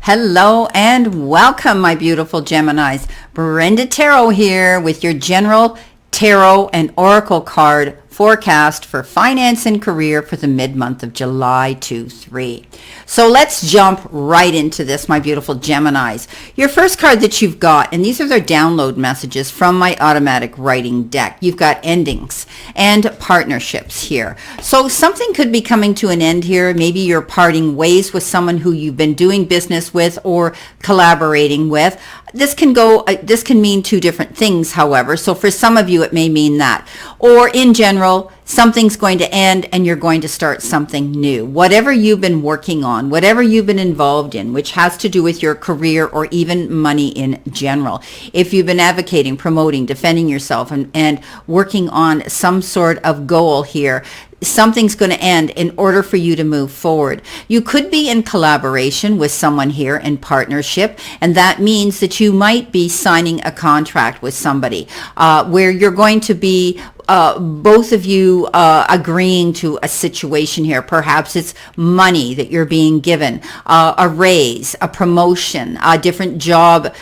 Hello and welcome, my beautiful Geminis. Brenda Tarot here with your general tarot and oracle card forecast for finance and career for the mid-month of July 2-3. So let's jump right into this, my beautiful Geminis. Your first card that you've got, and these are their download messages from my automatic writing deck. You've got endings and partnerships here. So something could be coming to an end here. Maybe you're parting ways with someone who you've been doing business with or collaborating with. This can mean two different things, however. So for some of you, it may mean that. Or in general, something's going to end and you're going to start something new. Whatever you've been working on, whatever you've been involved in, which has to do with your career or even money in general. If you've been advocating, promoting, defending yourself and working on some sort of goal here, something's going to end in order for you to move forward. You could be in collaboration with someone here in partnership, and that means that you might be signing a contract with somebody where you're going to be both of you agreeing to a situation here. Perhaps it's money that you're being given, a raise, a promotion, a different job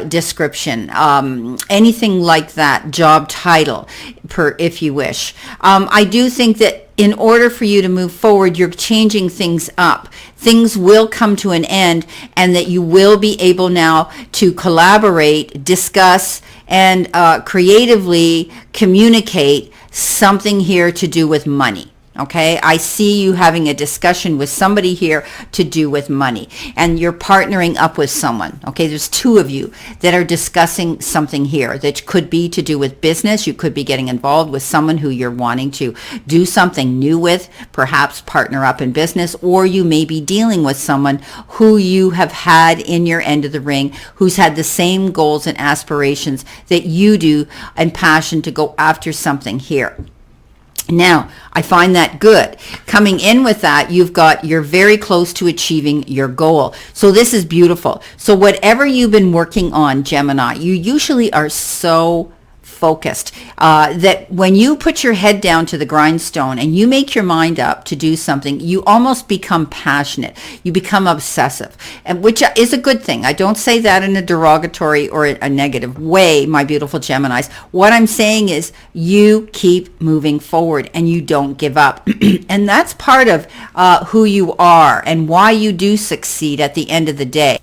description, anything like that, job title, if you wish. I do think that in order for you to move forward, you're changing things up. Things will come to an end, and that you will be able now to collaborate, discuss, and creatively communicate something here to do with money. Okay, I see you having a discussion with somebody here to do with money, and you're partnering up with someone. Okay, there's two of you that are discussing something here that could be to do with business. You could be getting involved with someone who you're wanting to do something new with, perhaps partner up in business, or you may be dealing with someone who you have had in your end of the ring, who's had the same goals and aspirations that you do and passion to go after something here. Now, I find that good. Coming in with that, you're very close to achieving your goal. So this is beautiful. So whatever you've been working on, Gemini, you usually are so focused that when you put your head down to the grindstone and you make your mind up to do something, you almost become passionate. You become obsessive, and which is a good thing. I don't say that in a derogatory or a negative way, my beautiful Geminis. What I'm saying is you keep moving forward and you don't give up. And that's part of who you are and why you do succeed at the end of the day.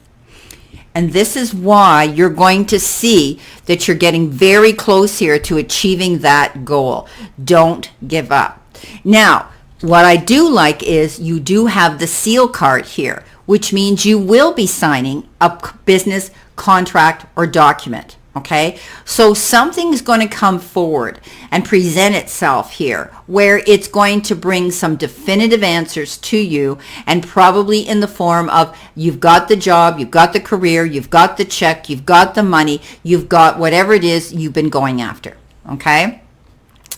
And this is why you're going to see that you're getting very close here to achieving that goal. Don't give up. Now, what I do like is you do have the seal card here, which means you will be signing a business contract or document. Okay, so something's going to come forward and present itself here where it's going to bring some definitive answers to you, and probably in the form of you've got the job, you've got the career, you've got the check, you've got the money, you've got whatever it is you've been going after. Okay,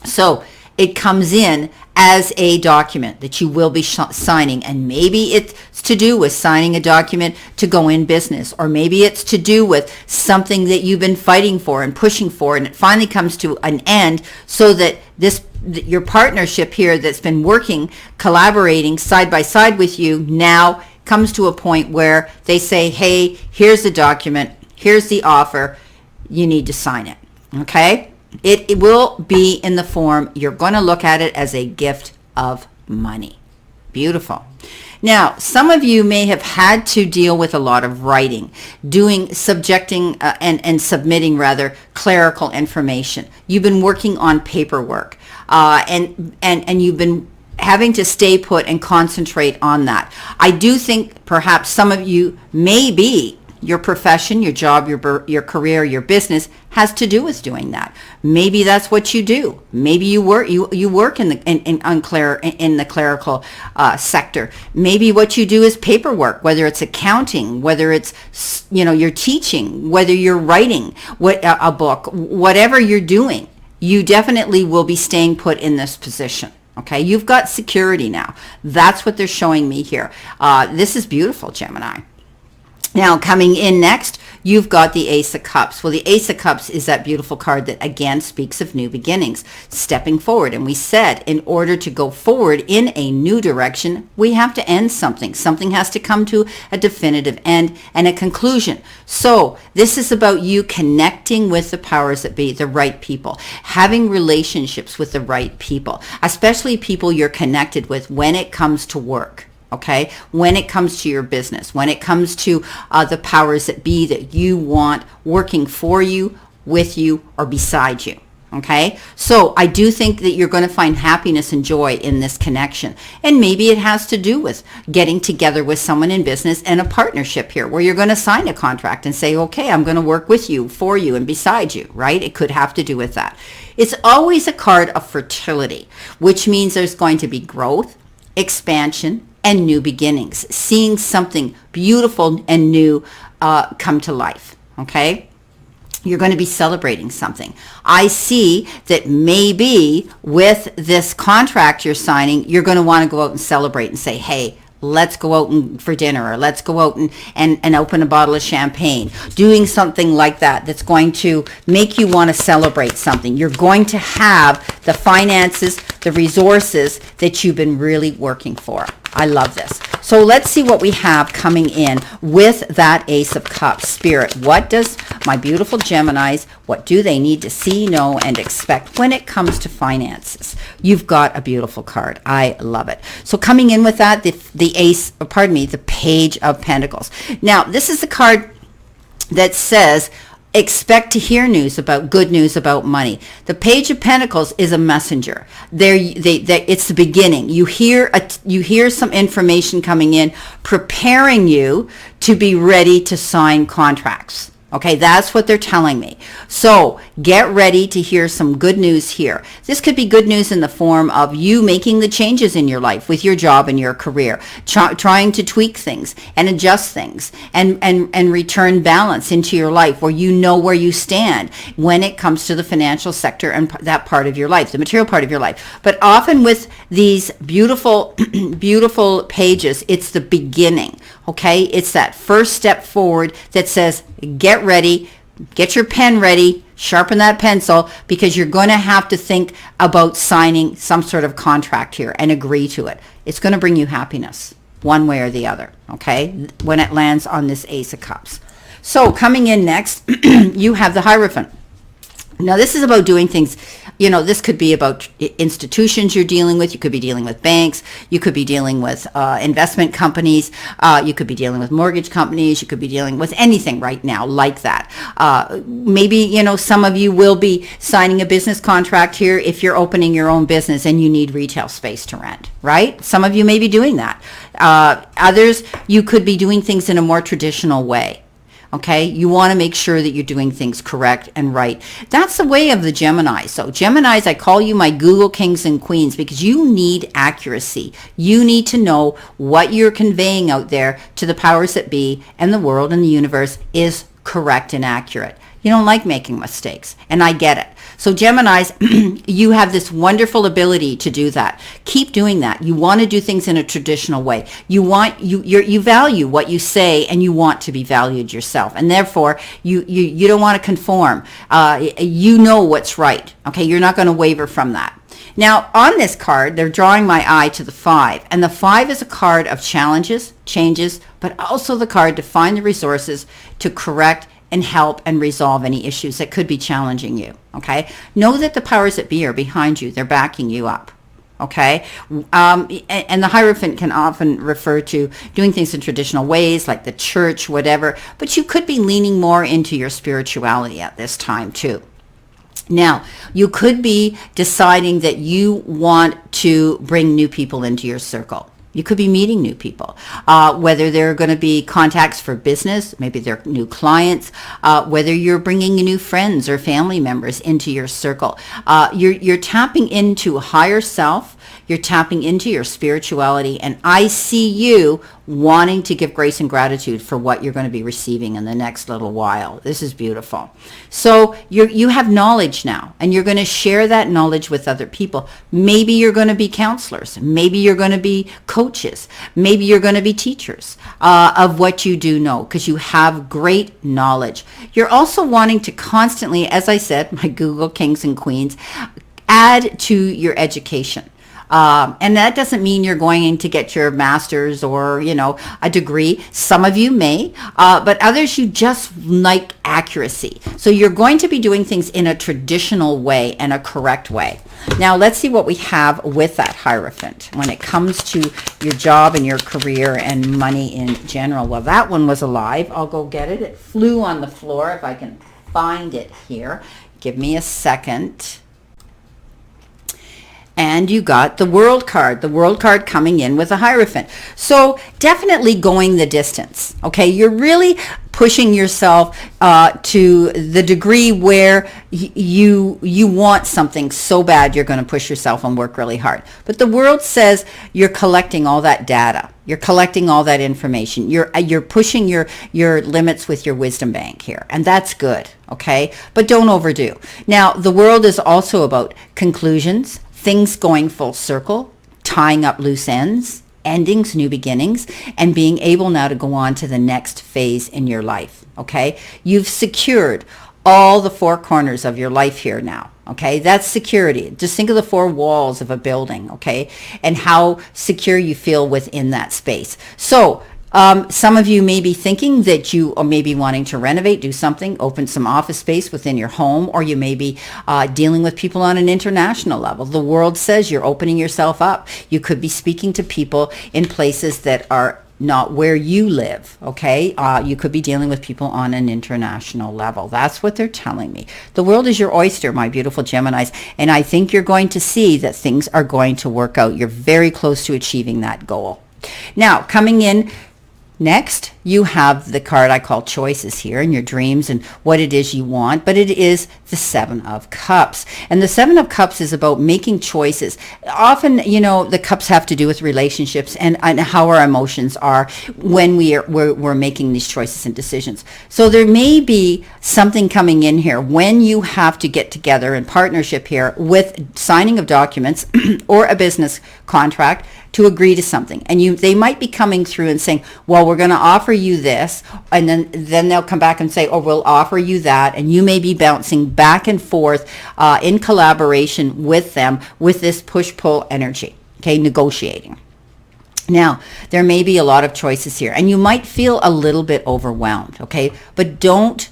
so it comes in as a document that you will be signing, and maybe it's to do with signing a document to go in business, or maybe it's to do with something that you've been fighting for and pushing for, and it finally comes to an end so that your partnership here that's been working, collaborating side by side with you now comes to a point where they say, hey, here's the document, here's the offer, you need to sign it. Okay? It will be in the form, you're going to look at it as a gift of money. Beautiful. Now, some of you may have had to deal with a lot of writing, subjecting and submitting rather clerical information. You've been working on paperwork, and you've been having to stay put and concentrate on that. I do think perhaps some of you maybe your profession, your job, your career, your business has to do with doing that. Maybe that's what you do. Maybe you work in the clerical sector. Maybe what you do is paperwork, whether it's accounting, whether it's you're teaching, whether you're writing a book, whatever you're doing. You definitely will be staying put in this position. Okay, you've got security now. That's what they're showing me here. This is beautiful, Gemini. Now, coming in next, you've got the Ace of Cups. Well, the Ace of Cups is that beautiful card that again speaks of new beginnings, stepping forward. And we said in order to go forward in a new direction, we have to end something. Something has to come to a definitive end and a conclusion. So this is about you connecting with the powers that be, the right people, having relationships with the right people, especially people you're connected with when it comes to work. Okay, when it comes to your business, when it comes to the powers that be that you want working for you, with you, or beside you. Okay, so I do think that you're going to find happiness and joy in this connection. And maybe it has to do with getting together with someone in business and a partnership here where you're going to sign a contract and say, okay, I'm going to work with you, for you, and beside you, right? It could have to do with that. It's always a card of fertility, which means there's going to be growth, expansion, and new beginnings, seeing something beautiful and new come to life, okay? You're going to be celebrating something. I see that maybe with this contract you're signing, you're going to want to go out and celebrate and say, hey, let's go out for dinner, or let's go out and open a bottle of champagne, doing something like that that's going to make you want to celebrate something. You're going to have the finances, the resources that you've been really working for. I love this. So let's see what we have coming in with that Ace of Cups. Spirit, what does my beautiful Geminis, what do they need to see, know, and expect when it comes to finances? You've got a beautiful card. I love it. So coming in with that, the Page of Pentacles. Now, this is the card that says, expect to hear good news about money. The Page of Pentacles is a messenger. It's the beginning. You hear some information coming in, preparing you to be ready to sign contracts. Okay, that's what they're telling me. So get ready to hear some good news here. This could be good news in the form of you making the changes in your life with your job and your career, trying to tweak things and adjust things and return balance into your life where you know where you stand when it comes to the financial sector and that part of your life, the material part of your life. But often with these beautiful, beautiful pages, it's the beginning. Okay, it's that first step forward that says, get ready, get your pen ready, sharpen that pencil, because you're going to have to think about signing some sort of contract here and agree to it. It's going to bring you happiness one way or the other, okay, when it lands on this Ace of Cups. So coming in next, you have the Hierophant. Now, this is about doing things, this could be about institutions you're dealing with. You could be dealing with banks. You could be dealing with investment companies. You could be dealing with mortgage companies. You could be dealing with anything right now like that. Maybe, some of you will be signing a business contract here if you're opening your own business and you need retail space to rent, right? Some of you may be doing that. Others, you could be doing things in a more traditional way. Okay, you want to make sure that you're doing things correct and right. That's the way of the Gemini. So Geminis, I call you my Google kings and queens because you need accuracy. You need to know what you're conveying out there to the powers that be and the world and the universe is correct and accurate. You don't like making mistakes, and I get it. So Geminis, you have this wonderful ability to do that. Keep doing that. You want to do things in a traditional way. You value what you say, and you want to be valued yourself, and therefore you don't want to conform. You know what's right. Okay, you're not going to waver from that. Now, on this card, they're drawing my eye to the 5, and the 5 is a card of challenges, changes, but also the card to find the resources to correct and help and resolve any issues that could be challenging you, okay? Know that the powers that be are behind you. They're backing you up, okay? And the Hierophant can often refer to doing things in traditional ways, like the church, whatever, but you could be leaning more into your spirituality at this time, too. Now, you could be deciding that you want to bring new people into your circle. You could be meeting new people, whether they're going to be contacts for business, maybe they're new clients, whether you're bringing new friends or family members into your circle. You're tapping into a higher self. You're tapping into your spirituality, and I see you wanting to give grace and gratitude for what you're going to be receiving in the next little while. This is beautiful. So you have knowledge now, and you're going to share that knowledge with other people. Maybe you're going to be counselors. Maybe you're going to be coaches. Maybe you're going to be teachers of what you do know, because you have great knowledge. You're also wanting to constantly, as I said, my Google kings and queens, add to your education. And that doesn't mean you're going to get your master's or, a degree. Some of you may, but others you just like accuracy. So you're going to be doing things in a traditional way and a correct way. Now let's see what we have with that Hierophant when it comes to your job and your career and money in general. Well, that one was alive. I'll go get it. It flew on the floor if I can find it here. Give me a second. And you got the World card coming in with a Hierophant. So definitely going the distance, okay? You're really pushing yourself to the degree where you want something so bad you're going to push yourself and work really hard. But the World says you're collecting all that data. You're collecting all that information. You're pushing your limits with your wisdom bank here, and that's good, okay? But don't overdo. Now, the World is also about conclusions, things going full circle, tying up loose ends, endings, new beginnings, and being able now to go on to the next phase in your life, okay? You've secured all the four corners of your life here now, okay? That's security. Just think of the four walls of a building, okay? And how secure you feel within that space. So, some of you may be thinking that you are maybe wanting to renovate, do something, open some office space within your home, or you may be dealing with people on an international level. The World says you're opening yourself up. You could be speaking to people in places that are not where you live, okay? You could be dealing with people on an international level. That's what they're telling me. The World is your oyster, my beautiful Geminis, and I think you're going to see that things are going to work out. You're very close to achieving that goal. Now, coming in next, you have the card I call choices here, and your dreams and what it is you want, but it is the Seven of Cups. And the Seven of Cups is about making choices. Often, the cups have to do with relationships and how our emotions are when we're making these choices and decisions. So there may be something coming in here when you have to get together in partnership here with signing of documents or a business contract to agree to something. And they might be coming through and saying, well, we're going to offer you this, and then they'll come back and say, oh, we'll offer you that, and you may be bouncing back and forth in collaboration with them with this push-pull energy, okay, negotiating. Now, there may be a lot of choices here, and you might feel a little bit overwhelmed, okay, but don't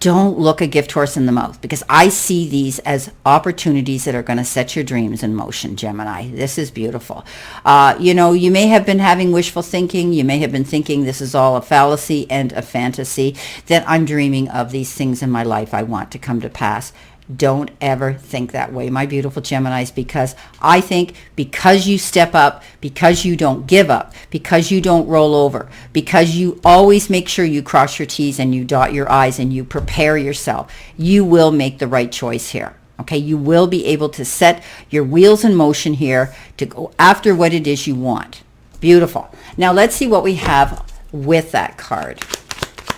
look a gift horse in the mouth, because I see these as opportunities that are going to set your dreams in motion, Gemini. This is beautiful. You may have been having wishful thinking. You may have been thinking this is all a fallacy and a fantasy, that I'm dreaming of these things in my life I want to come to pass. Don't ever think that way, my beautiful Geminis, because I think because you step up, because you don't give up, because you don't roll over, because you always make sure you cross your T's and you dot your I's and you prepare yourself, you will make the right choice here. Okay, you will be able to set your wheels in motion here to go after what it is you want. Beautiful. Now let's see what we have with that card.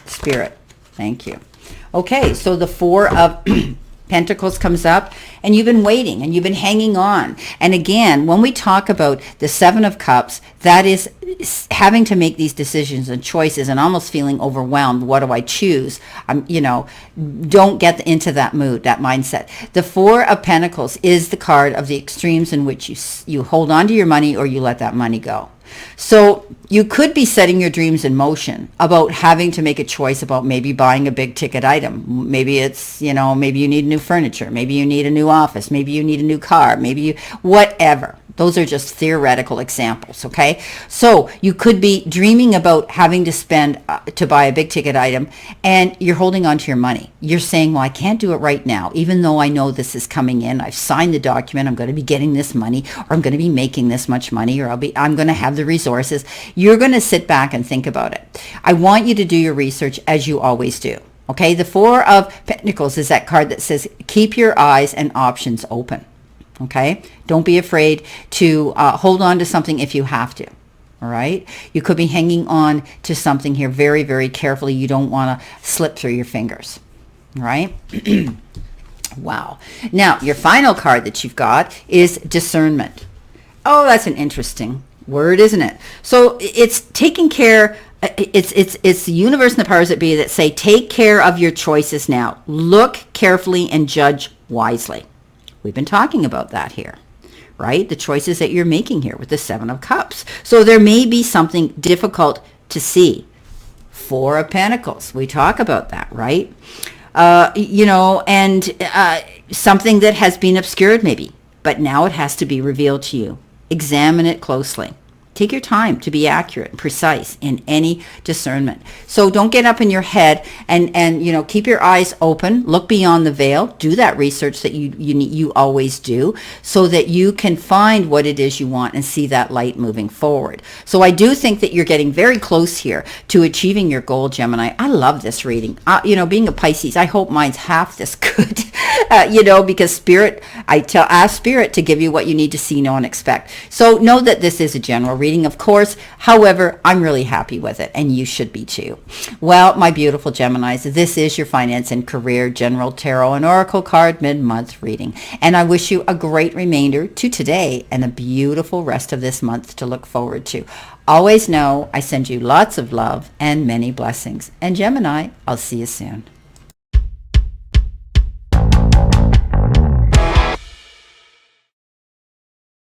Spirit, thank you. Okay, so the Four of Pentacles comes up, and you've been waiting and you've been hanging on. And again, when we talk about the Seven of Cups, that is having to make these decisions and choices and almost feeling overwhelmed. What do I choose? Don't get into that mood, that mindset. The Four of Pentacles is the card of the extremes in which you hold on to your money or you let that money go. So you could be setting your dreams in motion about having to make a choice about maybe buying a big ticket item. Maybe it's, maybe you need new furniture. Maybe you need a new office. Maybe you need a new car. Whatever. Those are just theoretical examples, okay? So you could be dreaming about having to spend to buy a big ticket item, and you're holding on to your money. You're saying, well, I can't do it right now, even though I know this is coming in. I've signed the document. I'm going to be getting this money, or I'm going to be making this much money, or I'm going to have the resources. You're going to sit back and think about it. I want you to do your research as you always do. Okay, the Four of Pentacles is that card that says keep your eyes and options open. Okay, don't be afraid to hold on to something if you have to. All right. You could be hanging on to something here very, very carefully. You don't want to slip through your fingers. All right. Wow. Now, your final card that you've got is discernment. Oh, that's an interesting word, isn't it? So it's taking care. It's the universe and the powers that be that say, take care of your choices now. Look carefully and judge wisely. We've been talking about that here, right? The choices that you're making here with the Seven of Cups. So there may be something difficult to see. Four of Pentacles. We talk about that, right? Something that has been obscured maybe, but now it has to be revealed to you. Examine it closely. Take your time to be accurate and precise in any discernment. So don't get up in your head and keep your eyes open, look beyond the veil, do that research that you always do so that you can find what it is you want and see that light moving forward. So I do think that you're getting very close here to achieving your goal, Gemini. I love this reading. Being a Pisces, I hope mine's half this good. Because Spirit, ask Spirit to give you what you need to see, know, and expect. So know that this is a general reading, of course. However, I'm really happy with it, and you should be too. Well, my beautiful Geminis, this is your finance and career general tarot and oracle card mid-month reading. And I wish you a great remainder to today and a beautiful rest of this month to look forward to. Always know I send you lots of love and many blessings. And Gemini, I'll see you soon.